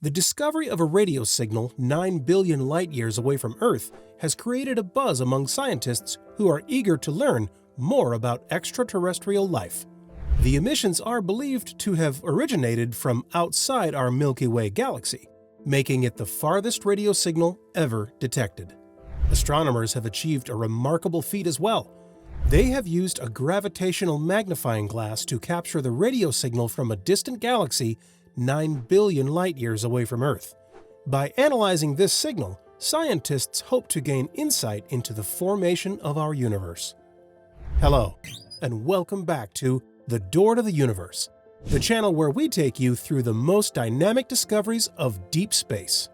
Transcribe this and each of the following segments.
The discovery of a radio signal 9 billion light-years away from Earth has created a buzz among scientists who are eager to learn more about extraterrestrial life. The emissions are believed to have originated from outside our Milky Way galaxy, making it the farthest radio signal ever detected. Astronomers have achieved a remarkable feat as well. They have used a gravitational magnifying glass to capture the radio signal from a distant galaxy 9 billion light-years away from Earth. By analyzing this signal, scientists hope to gain insight into the formation of our universe. Hello, and welcome back to The Door to the Universe, the channel where we take you through the most dynamic discoveries of deep space.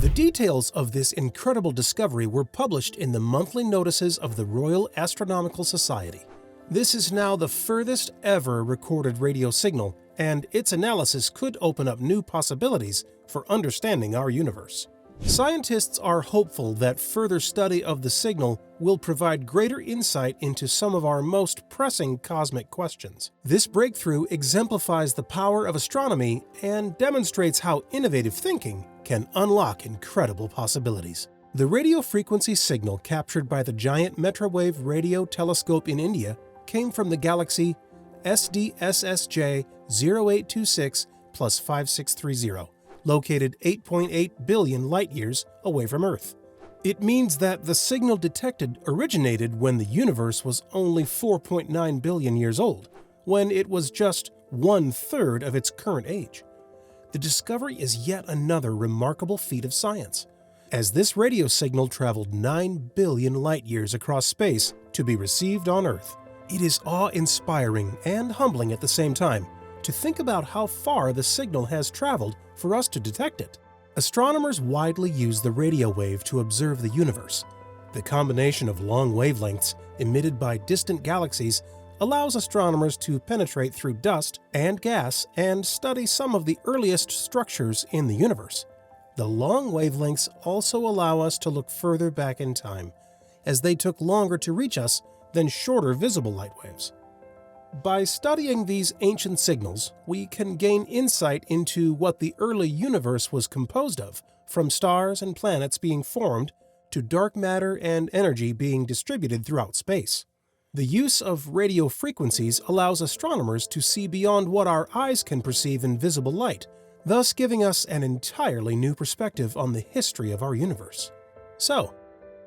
The details of this incredible discovery were published in the monthly notices of the Royal Astronomical Society. This is now the furthest ever recorded radio signal, and its analysis could open up new possibilities for understanding our universe. Scientists are hopeful that further study of the signal will provide greater insight into some of our most pressing cosmic questions. This breakthrough exemplifies the power of astronomy and demonstrates how innovative thinking can unlock incredible possibilities. The radio frequency signal captured by the giant Metro-Wave Radio Telescope in India came from the galaxy SDSSJ 0826 plus 5630, located 8.8 billion light-years away from Earth. It means that the signal detected originated when the universe was only 4.9 billion years old, when it was just 1/3 of its current age. The discovery is yet another remarkable feat of science, as this radio signal traveled 9 billion light-years across space to be received on Earth. It is awe-inspiring and humbling at the same time to think about how far the signal has traveled for us to detect it. Astronomers widely use the radio wave to observe the universe. The combination of long wavelengths emitted by distant galaxies allows astronomers to penetrate through dust and gas and study some of the earliest structures in the universe. The long wavelengths also allow us to look further back in time, as they took longer to reach us than shorter visible light waves. By studying these ancient signals, we can gain insight into what the early universe was composed of, from stars and planets being formed to dark matter and energy being distributed throughout space. The use of radio frequencies allows astronomers to see beyond what our eyes can perceive in visible light, thus giving us an entirely new perspective on the history of our universe. So,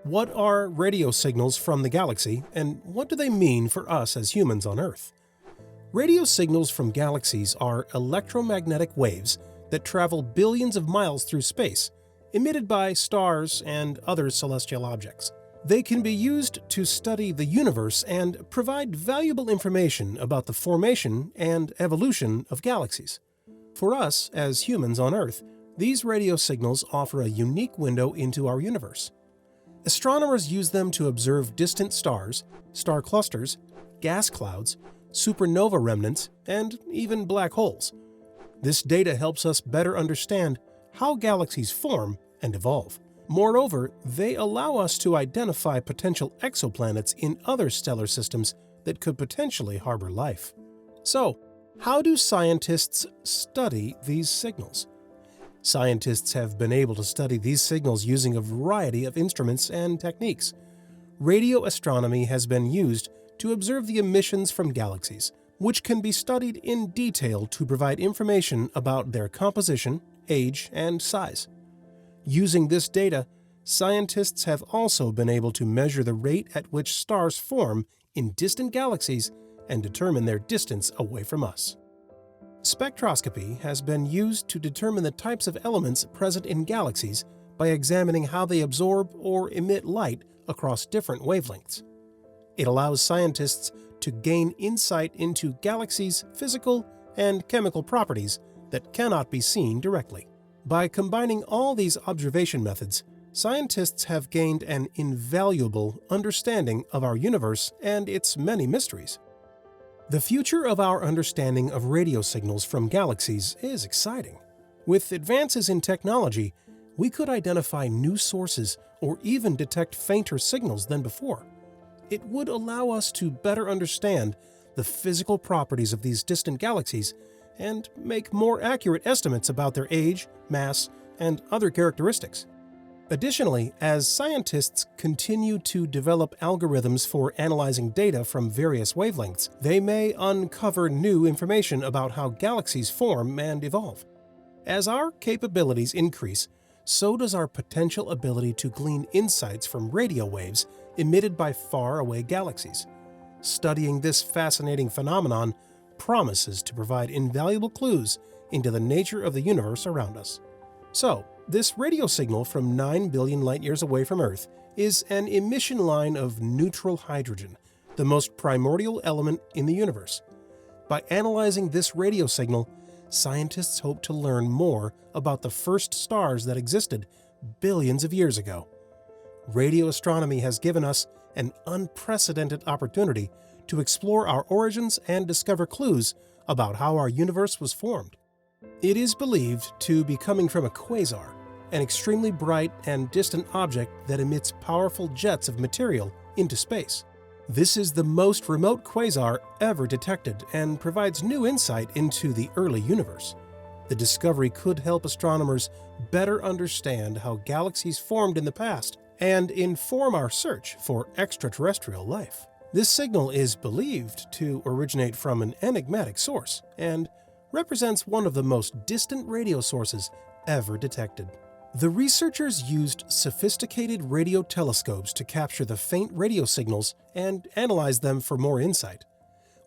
what are radio signals from the galaxy, and what do they mean for us as humans on Earth? Radio signals from galaxies are electromagnetic waves that travel billions of miles through space, emitted by stars and other celestial objects. They can be used to study the universe and provide valuable information about the formation and evolution of galaxies. For us, as humans on Earth, these radio signals offer a unique window into our universe. Astronomers use them to observe distant stars, star clusters, gas clouds, supernova remnants, and even black holes. This data helps us better understand how galaxies form and evolve. Moreover, they allow us to identify potential exoplanets in other stellar systems that could potentially harbor life. So, how do scientists study these signals? Scientists have been able to study these signals using a variety of instruments and techniques. Radio astronomy has been used to observe the emissions from galaxies, which can be studied in detail to provide information about their composition, age, and size. Using this data, scientists have also been able to measure the rate at which stars form in distant galaxies and determine their distance away from us. Spectroscopy has been used to determine the types of elements present in galaxies by examining how they absorb or emit light across different wavelengths. It allows scientists to gain insight into galaxies' physical and chemical properties that cannot be seen directly. By combining all these observation methods, scientists have gained an invaluable understanding of our universe and its many mysteries. The future of our understanding of radio signals from galaxies is exciting. With advances in technology, we could identify new sources or even detect fainter signals than before. It would allow us to better understand the physical properties of these distant galaxies and make more accurate estimates about their age, mass, and other characteristics. Additionally, as scientists continue to develop algorithms for analyzing data from various wavelengths, they may uncover new information about how galaxies form and evolve. As our capabilities increase, so does our potential ability to glean insights from radio waves emitted by far-away galaxies. Studying this fascinating phenomenon promises to provide invaluable clues into the nature of the universe around us. So, this radio signal from 9 billion light-years away from Earth is an emission line of neutral hydrogen, the most primordial element in the universe. By analyzing this radio signal, scientists hope to learn more about the first stars that existed billions of years ago. Radio astronomy has given us an unprecedented opportunity to explore our origins and discover clues about how our universe was formed. It is believed to be coming from a quasar, an extremely bright and distant object that emits powerful jets of material into space. This is the most remote quasar ever detected and provides new insight into the early universe. The discovery could help astronomers better understand how galaxies formed in the past and inform our search for extraterrestrial life. This signal is believed to originate from an enigmatic source and represents one of the most distant radio sources ever detected. The researchers used sophisticated radio telescopes to capture the faint radio signals and analyze them for more insight.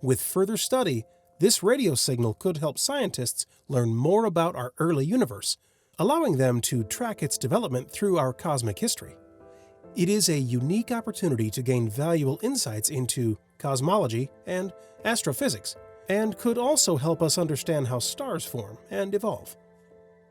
With further study, this radio signal could help scientists learn more about our early universe, allowing them to track its development through our cosmic history. It is a unique opportunity to gain valuable insights into cosmology and astrophysics, and could also help us understand how stars form and evolve.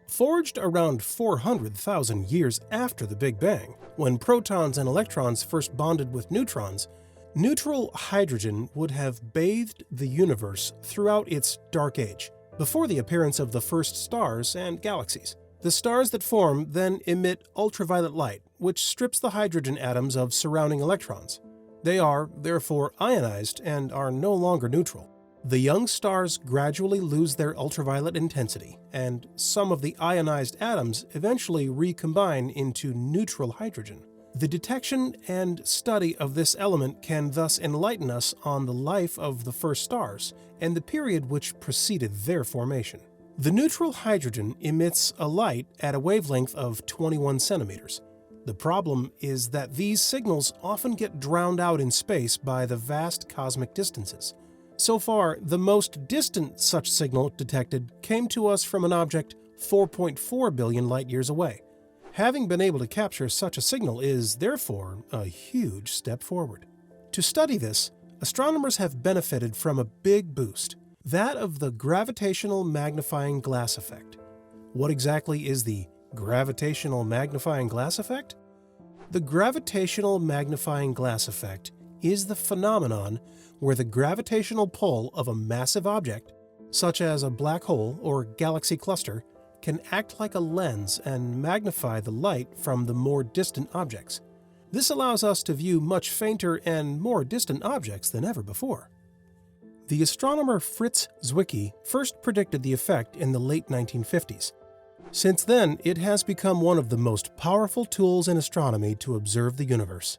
Forged around 400,000 years after the Big Bang, when protons and electrons first bonded with neutrons, neutral hydrogen would have bathed the universe throughout its dark age, before the appearance of the first stars and galaxies. The stars that form then emit ultraviolet light, which strips the hydrogen atoms of surrounding electrons. They are, therefore, ionized and are no longer neutral. The young stars gradually lose their ultraviolet intensity, and some of the ionized atoms eventually recombine into neutral hydrogen. The detection and study of this element can thus enlighten us on the life of the first stars and the period which preceded their formation. The neutral hydrogen emits a light at a wavelength of 21 centimeters. The problem is that these signals often get drowned out in space by the vast cosmic distances. So far, the most distant such signal detected came to us from an object 4.4 billion light-years away. Having been able to capture such a signal is, therefore, a huge step forward. To study this, astronomers have benefited from a big boost, that of the gravitational magnifying glass effect. What exactly is the gravitational magnifying glass effect? The gravitational magnifying glass effect is the phenomenon where the gravitational pull of a massive object, such as a black hole or galaxy cluster, can act like a lens and magnify the light from the more distant objects. This allows us to view much fainter and more distant objects than ever before. The astronomer Fritz Zwicky first predicted the effect in the late 1950s. Since then, it has become one of the most powerful tools in astronomy to observe the universe.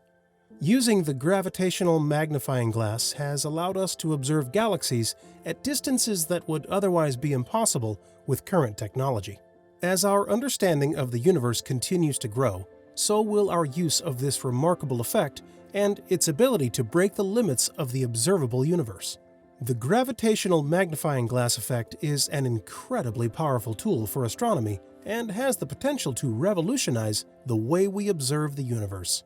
Using the gravitational magnifying glass has allowed us to observe galaxies at distances that would otherwise be impossible with current technology. As our understanding of the universe continues to grow, so will our use of this remarkable effect and its ability to break the limits of the observable universe. The gravitational magnifying glass effect is an incredibly powerful tool for astronomy and has the potential to revolutionize the way we observe the universe.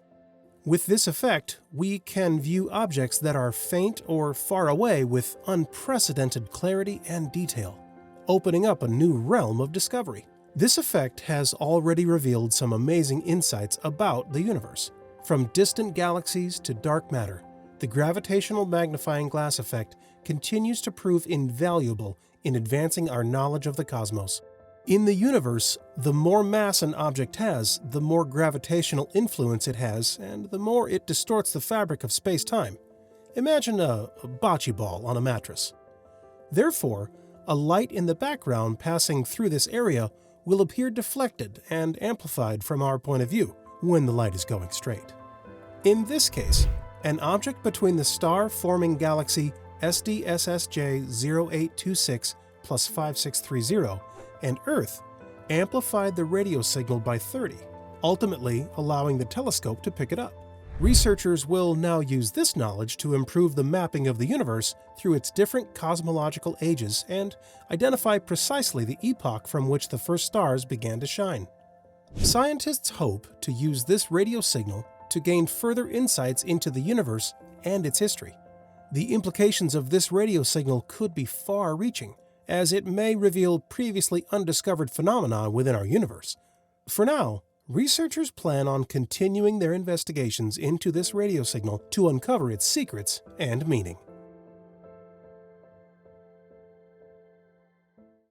With this effect, we can view objects that are faint or far away with unprecedented clarity and detail, opening up a new realm of discovery. This effect has already revealed some amazing insights about the universe. From distant galaxies to dark matter, the gravitational magnifying glass effect continues to prove invaluable in advancing our knowledge of the cosmos. In the universe, the more mass an object has, the more gravitational influence it has, and the more it distorts the fabric of space-time. Imagine a bocce ball on a mattress. Therefore, a light in the background passing through this area will appear deflected and amplified from our point of view when the light is going straight. In this case, an object between the star-forming galaxy SDSSJ 0826 plus 5630 and Earth amplified the radio signal by 30, ultimately allowing the telescope to pick it up. Researchers will now use this knowledge to improve the mapping of the universe through its different cosmological ages and identify precisely the epoch from which the first stars began to shine. Scientists hope to use this radio signal to gain further insights into the universe and its history. The implications of this radio signal could be far-reaching, as it may reveal previously undiscovered phenomena within our universe. For now, researchers plan on continuing their investigations into this radio signal to uncover its secrets and meaning.